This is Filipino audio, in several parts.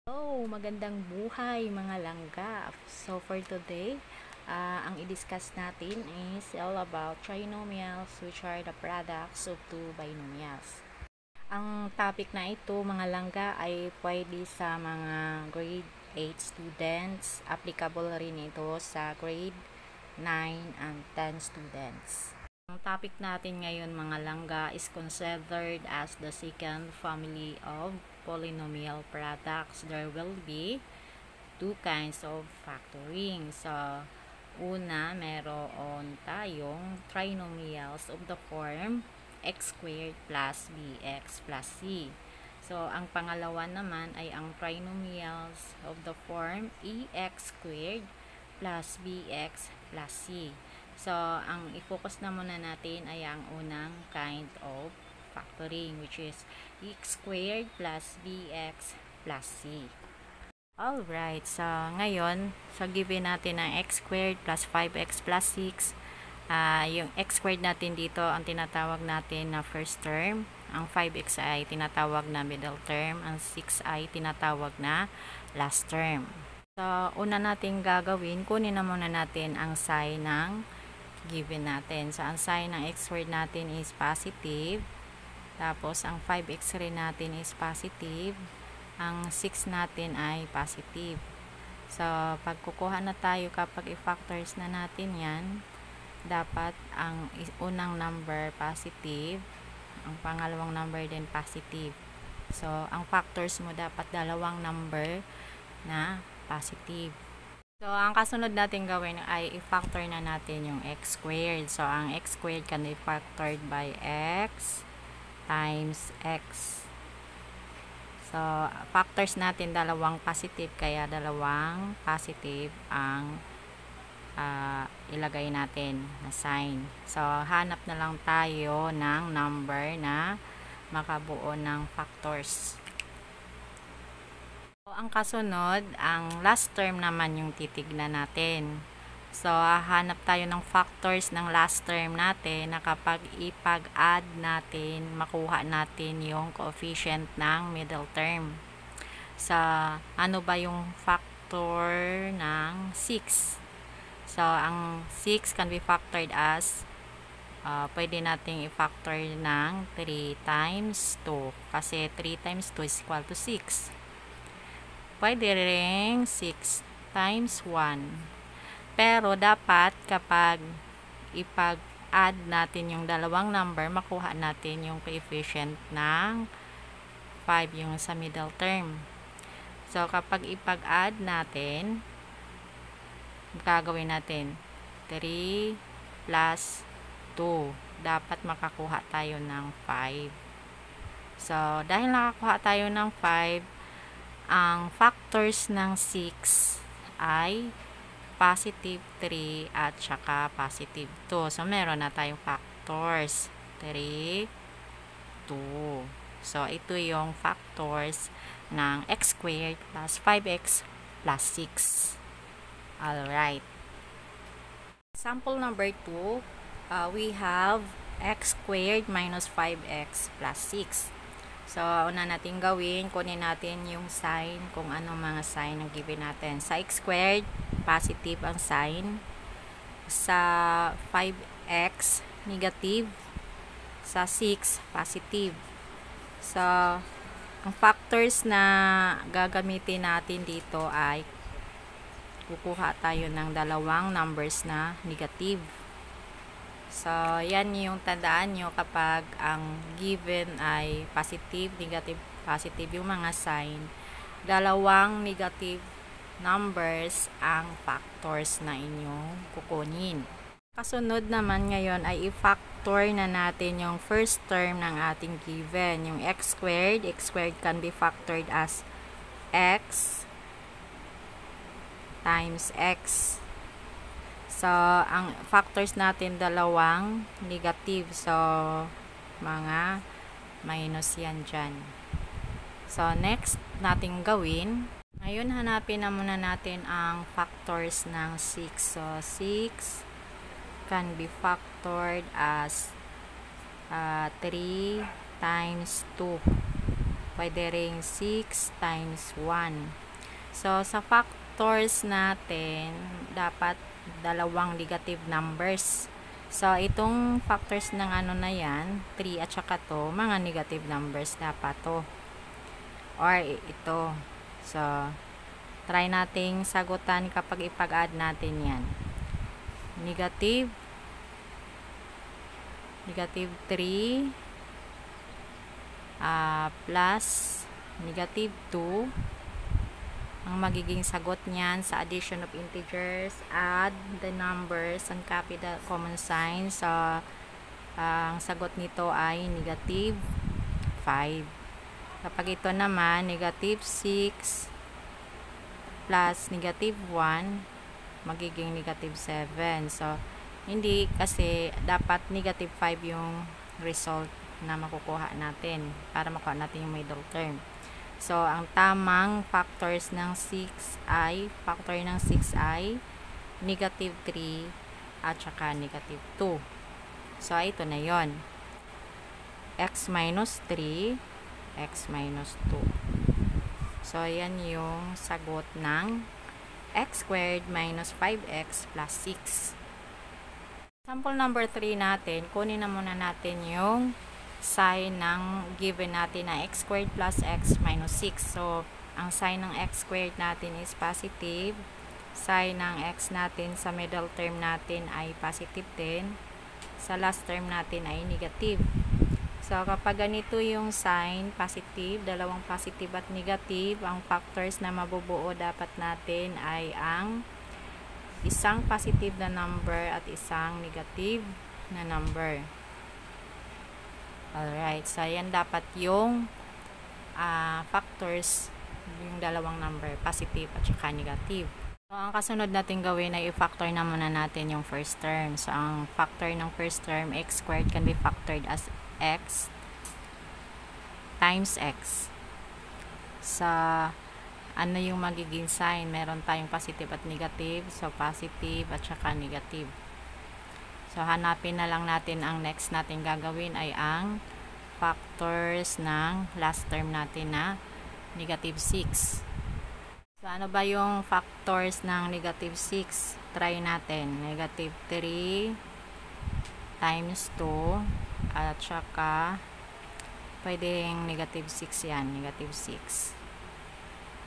Oh, magandang buhay mga langga. So for today, ang i-discuss natin is all about trinomials, which are the products of two binomials. Ang topic na ito mga langga ay pwede sa mga grade 8 students. Applicable rin ito sa grade 9 and 10 students. Ang topic natin ngayon mga langga is considered as the second family of polynomial products. There will be two kinds of factoring. So, una, meron tayong trinomials of the form x squared plus bx plus c. So, ang pangalawa naman ay ang trinomials of the form ex squared plus bx plus c. So, ang i-focus na muna natin ay ang unang kind of factoring, which is x squared plus bx plus c. Alright, so ngayon, so given natin ang x squared plus 5x plus 6, yung x squared natin dito, ang tinatawag natin na first term, ang 5x ay tinatawag na middle term, ang 6 ay tinatawag na last term. So, una natin gagawin, kunin na muna natin ang sign ng given natin. So, ang sign ng x squared natin is positive. Tapos, ang 5x rin natin is positive. Ang 6 natin ay positive. So, pag kukuha na tayo kapag i-factors na natin yan, dapat ang unang number positive, ang pangalawang number din positive. So, ang factors mo dapat dalawang number na positive. So, ang kasunod natin gawin ay i-factor na natin yung x squared. So, ang x squared can be factored by x times x. So, factors natin dalawang positive, kaya dalawang positive ang ilagay natin na sign. So, hanap na lang tayo ng number na makabuo ng factors. Ang kasunod, ang last term naman yung titignan natin. So, hanap tayo ng factors ng last term natin na kapag ipag-add natin, makuha natin yung coefficient ng middle term. So, ano ba yung factor ng 6? So, ang 6 can be factored as, pwede nating i-factor ng 3 times 2. Kasi 3 times 2 is equal to 6. Pwede ring 6 times 1. Pero dapat kapag ipag-add natin yung dalawang number, makuha natin yung coefficient ng 5 yung sa middle term. So, kapag ipag-add natin, gagawin natin 3 plus 2. Dapat makakuha tayo ng 5. So, dahil nakakuha tayo ng 5, ang factors ng 6 ay positive 3 at saka positive 2. So, meron na tayong factors. 3, 2. So, ito yung factors ng x squared plus 5x plus 6. Alright. Example number 2, we have x squared minus 5x plus 6. So, una natin gawin, kunin natin yung sign, kung anong mga sign ang given natin. Sa x squared, positive ang sign. Sa 5x, negative. Sa 6, positive. So, ang factors na gagamitin natin dito ay kukuha tayo ng dalawang numbers na negative. So, yan yung tandaan nyo kapag ang given ay positive, negative, positive yung mga sign. Dalawang negative numbers ang factors na inyong kukunin. Kasunod naman ngayon ay i-factor na natin yung first term ng ating given. Yung x squared can be factored as x times x. So, ang factors natin dalawang negative. So, mga minus yan dyan. So, next natin gawin. Ngayon, hanapin na muna natin ang factors ng 6. So, 6 can be factored as 3 times 2. Pwede ring 6 times 1. So, sa factors natin, dapat dalawang negative numbers. So, itong factors ng ano na yan, 3 at saka to, mga negative numbers dapat to. Or ito. So, try nating sagutan kapag ipag-add natin yan. Negative 3 plus negative 2. Ang magiging sagot niyan sa addition of integers, add the numbers and copy the common sign. So, ang sagot nito ay negative 5. Kapag ito naman, negative 6 plus negative 1, magiging negative 7. So, hindi kasi dapat negative 5 yung result na makukuha natin para makuha natin yung middle term. So, ang tamang factors ng 6 ay, factor ng 6 ay negative 3 at saka negative 2. So, ito na yon. X minus 3, X minus 2. So, yan yung sagot ng x squared minus 5x plus 6. Sample number 3 natin, kunin na muna natin yung sign ng given natin na x squared plus x minus 6. So, ang sign ng x squared natin is positive. Sign ng x natin sa middle term natin ay positive 10. Sa last term natin ay negative. So, kapag ganito yung sign, positive, dalawang positive at negative, ang factors na mabubuo dapat natin ay ang isang positive na number at isang negative na number. Alright, so yan dapat yung factors, yung dalawang number, positive at saka negative. So, ang kasunod natin gawin ay i-factor na muna natin yung first term. So, ang factor ng first term, x squared, can be factored as x times x. Sa ano yung magiging sign? Meron tayong positive at negative. So, positive at saka negative. So, hanapin na lang natin ang next natin gagawin ay ang factors ng last term natin na negative 6. So, ano ba yung factors ng negative 6? Try natin. Negative 3 times 2 at saka pwedeng negative 6 yan. Negative 6.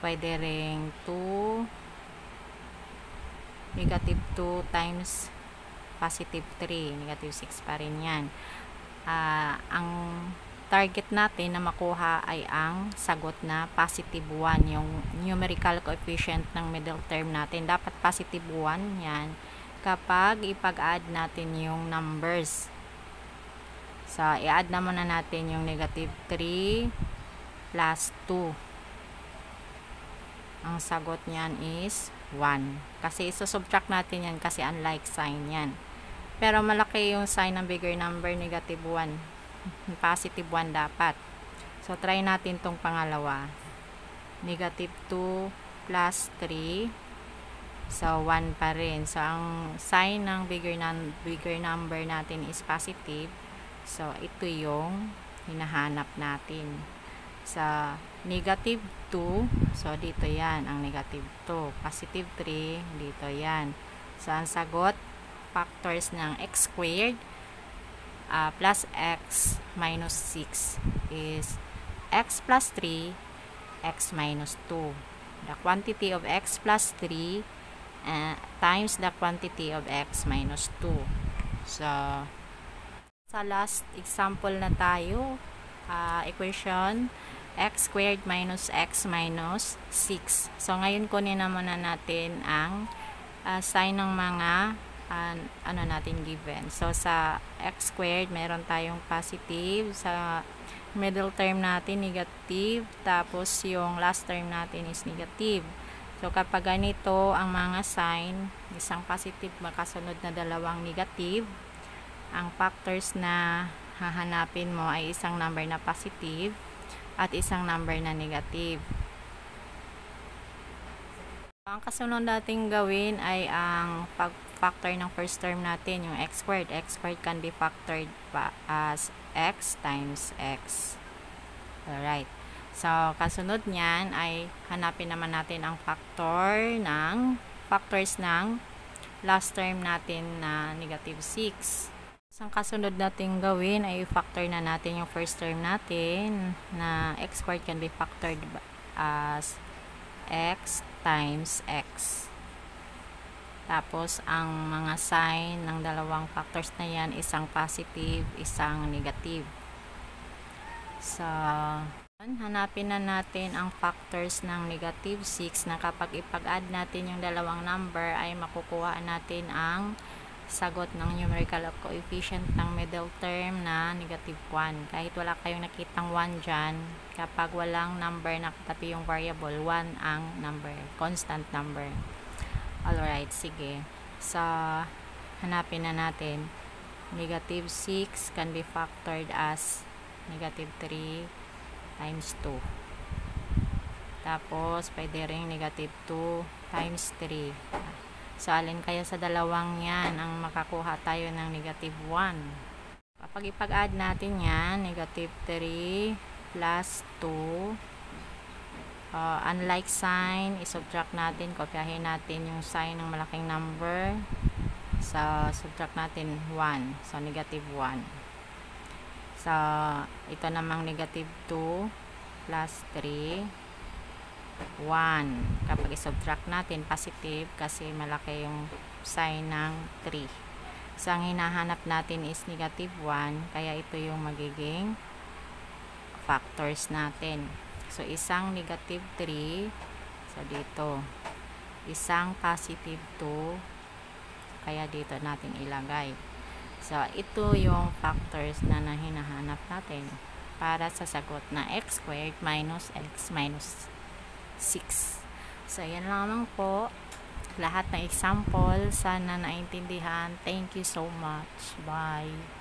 Pwede ring 2 negative 2 times positive 3, negative 6 pa rin yan. Ang target natin na makuha ay ang sagot na positive 1, yung numerical coefficient ng middle term natin. Dapat positive 1 yan kapag ipag-add natin yung numbers. So, i-add na muna natin yung negative 3 plus 2. Ang sagot niyan is 1. Kasi isusubtract natin yan kasi unlike sign yan. Pero malaki yung sign ng bigger number, negative 1. Positive 1 dapat. So, try natin tong pangalawa. Negative 2 plus 3. So, 1 pa rin. So, ang sign ng bigger number natin is positive. So, ito yung hinahanap natin. Sa negative 2, so, dito yan, ang negative 2. Positive 3, dito yan. So, ang sagot, factors ng x squared plus x minus 6 is x plus 3, x minus 2. The quantity of x plus 3 times the quantity of x minus 2. So, sa last example na tayo, equation x squared minus x minus 6. So, ngayon kunin na muna natin ang sign ng mga ano natin given. So, sa x squared, meron tayong positive. Sa middle term natin, negative. Tapos, yung last term natin is negative. So, kapag ganito ang mga sign, isang positive, makasunod na dalawang negative, ang factors na hahanapin mo ay isang number na positive at isang number na negative. Ang kasunod natin gawin ay ang pag-factor ng first term natin, yung x squared. X squared can be factored as x times x. Alright. So, kasunod niyan ay hanapin naman natin ang factors ng last term natin na negative 6. So, ang kasunod natin gawin ay factor na natin yung first term natin na x squared can be factored as x times x. Tapos, ang mga sign ng dalawang factors na yan, isang positive, isang negative. So, hanapin na natin ang factors ng negative 6 na kapag ipag-add natin yung dalawang number ay makukuha natin ang sagot ng numerical coefficient ng middle term na negative 1. Kahit wala kayong nakitang 1 dyan, kapag walang number na katabi yung variable, 1 ang number, constant number. Alright, sige. So, hanapin na natin. Negative 6 can be factored as negative 3 times 2. Tapos, pwede rin negative 2 times 3. So, alin kaya sa dalawang yan ang makakuha tayo ng negative 1? Kapag ipag-add natin yan, negative 3 plus 2, unlike sign, isubtract natin, kopyahin natin yung sign ng malaking number. So, subtract natin 1. So, negative 1. So, ito namang negative 2 plus 3, 1. Kapag isubtract natin, positive kasi malaki yung sign ng 3. So, ang hinahanap natin is negative 1. Kaya ito yung magiging factors natin. So, isang negative 3. So, dito. Isang positive 2. Kaya dito natin ilagay. So, ito yung factors na hinahanap natin para sa sagot na x squared minus x minus 6. So, yan lamang po. Lahat ng example, sana naintindihan. Thank you so much. Bye.